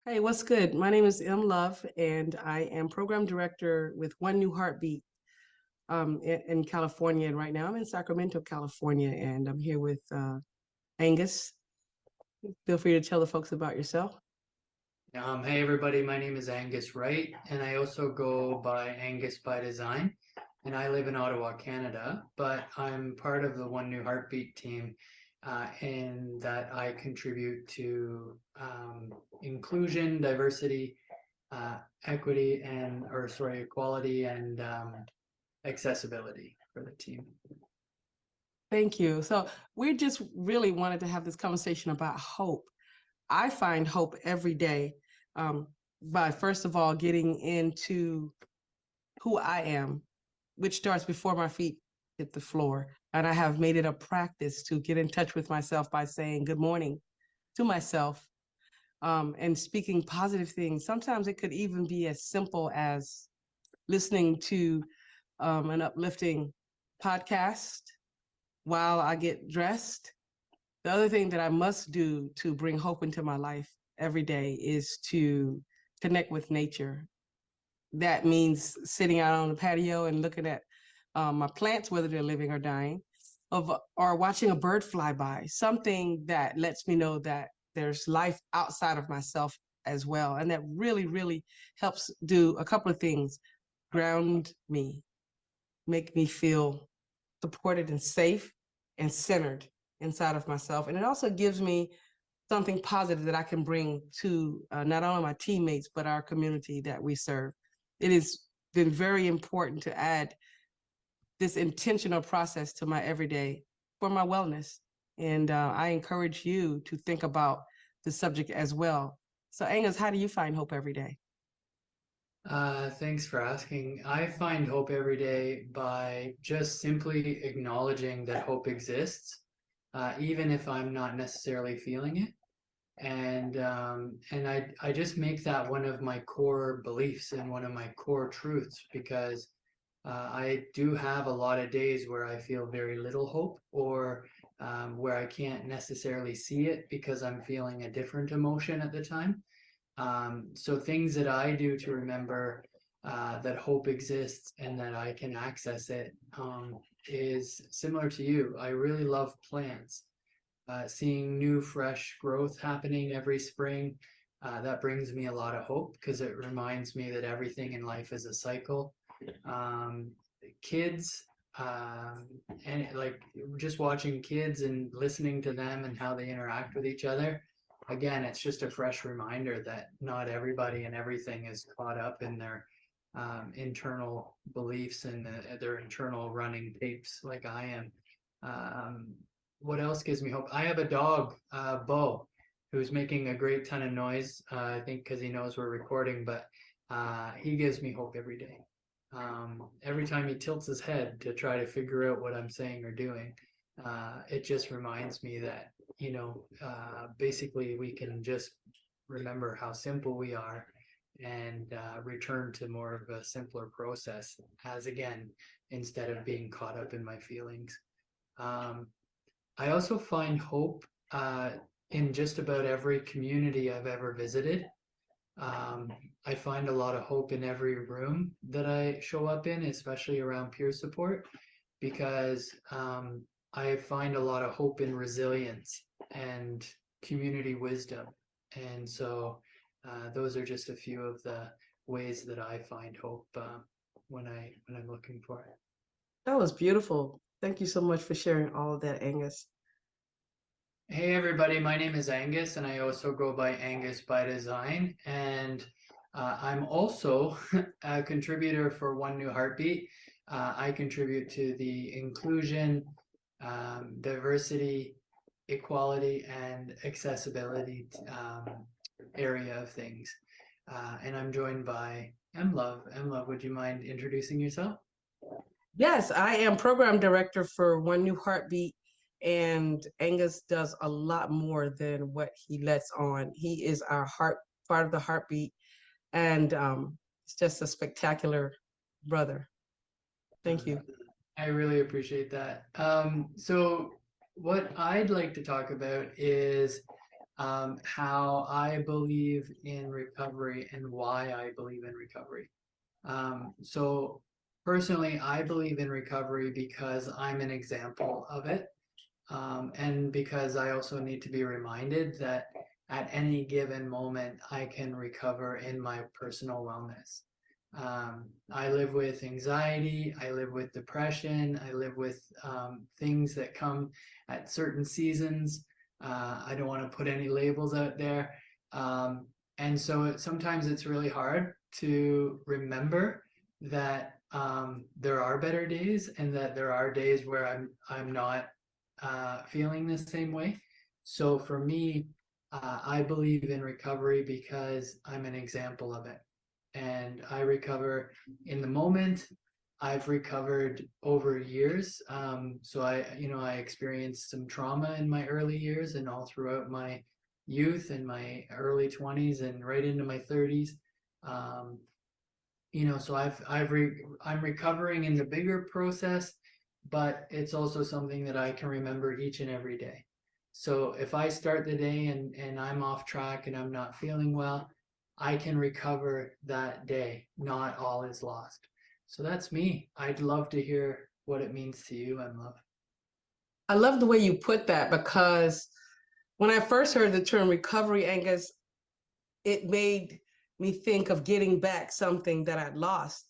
Hey, what's good? My name is Mluv, and I am program director with One New Heartbeat in California. And right now I'm in Sacramento, California, and I'm here with Angus. Feel free to tell the folks about yourself. Hey everybody, my name is Angus Wright, and I also go by Angus by Design, and I live in Ottawa, Canada, but I'm part of the One New Heartbeat team, in that I contribute to inclusion, diversity, equity, equality and accessibility for the team. Thank you. So we just really wanted to have this conversation about hope. I find hope every day um, by first of all getting into who I am, which starts before my feet hit the floor. And I have made it a practice to get in touch with myself by saying good morning to myself and speaking positive things. Sometimes it could even be as simple as listening to an uplifting podcast while I get dressed. The other thing that I must do to bring hope into my life every day is to connect with nature. That means sitting out on the patio and looking at my plants, whether they're living or dying, or watching a bird fly by, something that lets me know that there's life outside of myself as well. And that really, really helps do a couple of things: ground me, make me feel supported and safe and centered inside of myself. And it also gives me something positive that I can bring to not only my teammates, but our community that we serve. It has been very important to add this intentional process to my everyday for my wellness. And I encourage you to think about the subject as well. So, Angus, how do you find hope every day? Thanks for asking. I find hope every day by just simply acknowledging that hope exists, even if I'm not necessarily feeling it. And I just make that one of my core beliefs and one of my core truths because I do have a lot of days where I feel very little hope or where I can't necessarily see it because I'm feeling a different emotion at the time. So things that I do to remember that hope exists and that I can access it is similar to you. I really love plants. Seeing new, fresh growth happening every spring, that brings me a lot of hope because it reminds me that everything in life is a cycle. Um, kids, um, and like just watching kids and listening to them and how they interact with each other, again, it's just a fresh reminder that not everybody and everything is caught up in their internal beliefs and their internal running tapes like I am. Um, what else gives me hope? I have a dog, Bo, who's making a great ton of noise. I think because he knows we're recording, but he gives me hope every day. Every time he tilts his head to try to figure out what I'm saying or doing, it just reminds me that basically we can just remember how simple we are and return to more of a simpler process as again instead of being caught up in my feelings. um, I also find hope in just about every community I've ever visited. um, I find a lot of hope in every room that I show up in, especially around peer support, because I find a lot of hope in resilience and community wisdom. And so those are just a few of the ways that I find hope when I'm looking for it. That was beautiful. Thank you so much for sharing all of that, Angus. Hey everybody, my name is Angus, and I also go by Angus by Design, and I'm also a contributor for One New Heartbeat. I contribute to the inclusion, diversity, equality, and accessibility area of things. And I'm joined by Mluv. Mluv, would you mind introducing yourself? Yes, I am program director for One New Heartbeat, and Angus does a lot more than what he lets on. He is our heart, part of the heartbeat, and it's just a spectacular brother. Thank you. I really appreciate that. So what I'd like to talk about is how I believe in recovery and why I believe in recovery. So personally, I believe in recovery because I'm an example of it. And because I also need to be reminded that at any given moment, I can recover in my personal wellness. I live with anxiety, I live with depression, I live with things that come at certain seasons. I don't want to put any labels out there. And so sometimes it's really hard to remember that there are better days and that there are days where I'm not feeling the same way. So for me, I believe in recovery because I'm an example of it. And I recover in the moment. I've recovered over years. So I experienced some trauma in my early years and all throughout my youth and my early 20s and right into my 30s. Um, so I'm recovering in the bigger process, but it's also something that I can remember each and every day. So if I start the day and I'm off track and I'm not feeling well, I can recover that day. Not all is lost. So that's me. I'd love to hear what it means to you, Mluv. I love the way you put that because when I first heard the term recovery, Angus, it made me think of getting back something that I'd lost.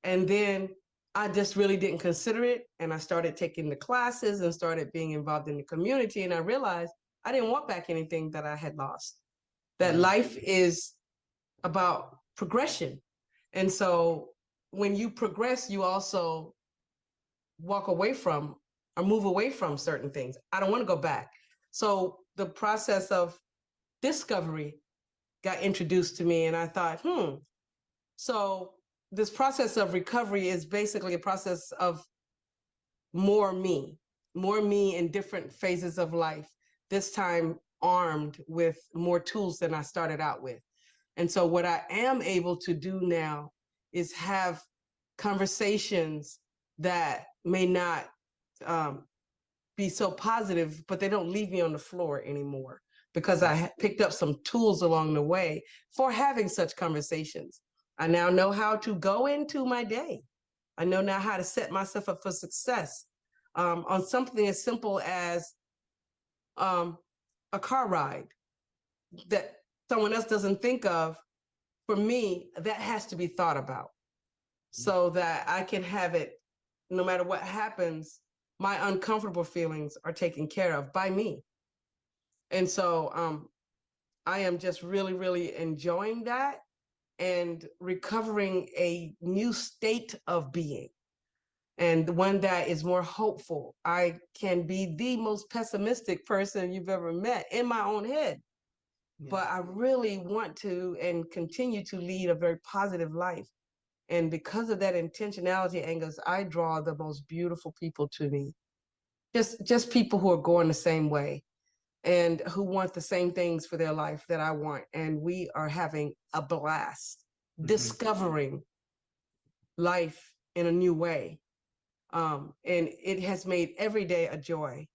And then I just really didn't consider it. And I started taking the classes and started being involved in the community. And I realized I didn't want back anything that I had lost. That Mm, life is about progression. And so when you progress, you also walk away from or move away from certain things. I don't want to go back. So the process of discovery got introduced to me, and I thought, so this process of recovery is basically a process of more me, more me in different phases of life, this time armed with more tools than I started out with. And so, what I am able to do now is have conversations that may not um, be so positive, but they don't leave me on the floor anymore because mm, I picked up some tools along the way for having such conversations. I now know how to go into my day. I know now how to set myself up for success on something as simple as um, a car ride that someone else doesn't think of. For me, that has to be thought about so that I can have it no matter what happens. My uncomfortable feelings are taken care of by me. And so I am just really, really enjoying that and recovering a new state of being and one that is more hopeful. I can be the most pessimistic person you've ever met in my own head, yeah. but I really want to and continue to lead a very positive life. And because of that intentionality, Angus, I draw the most beautiful people to me. Just people who are going the same way and who want the same things for their life that I want. And we are having a blast Hmm. discovering life in a new way. And it has made every day a joy.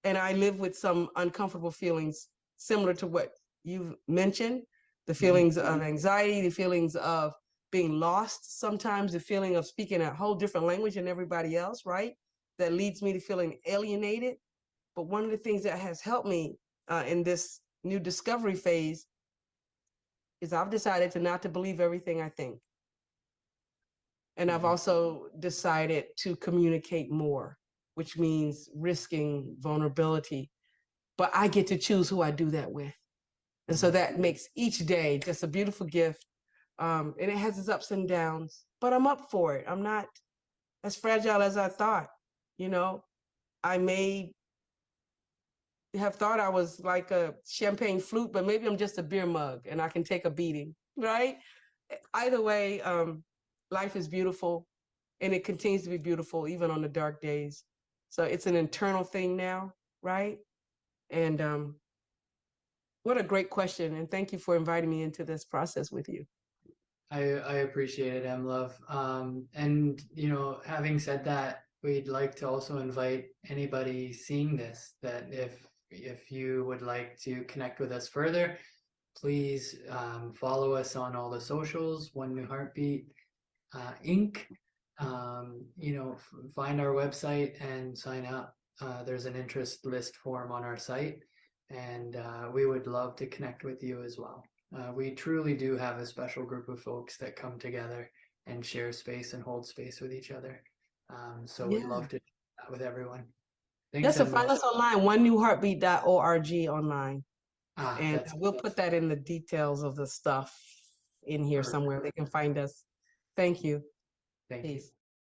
And I live with some uncomfortable feelings similar to what you've mentioned, the Hmm. feelings of anxiety, the feelings of being lost sometimes, the feeling of speaking a whole different language than everybody else, right? That leads me to feeling alienated. But one of the things that has helped me in this new discovery phase is I've decided to not to believe everything I think. And I've Hmm. also decided to communicate more, which means risking vulnerability. But I get to choose who I do that with. And so Hmm. that makes each day just a beautiful gift. And it has its ups and downs, but I'm up for it. I'm not as fragile as I thought. You know, I may have thought I was like a champagne flute, but maybe I'm just a beer mug and I can take a beating, right? Either way, life is beautiful and it continues to be beautiful even on the dark days. So it's an internal thing now, right? And what a great question. And thank you for inviting me into this process with you. I appreciate it, Love. And having said that, we'd like to also invite anybody seeing this that if if you would like to connect with us further, please follow us on all the socials, One New Heartbeat Inc. Find our website and sign up. There's an interest list form on our site, and we would love to connect with you as well. We truly do have a special group of folks that come together and share space and hold space with each other. So we'd Yeah. love to do that with everyone. Yes, Thanks, so find Emma. us online, onenewheartbeat.org online. And That's we'll put that in the details of the stuff in here perfect. somewhere. They can find us. Thank you. Thank you. Peace.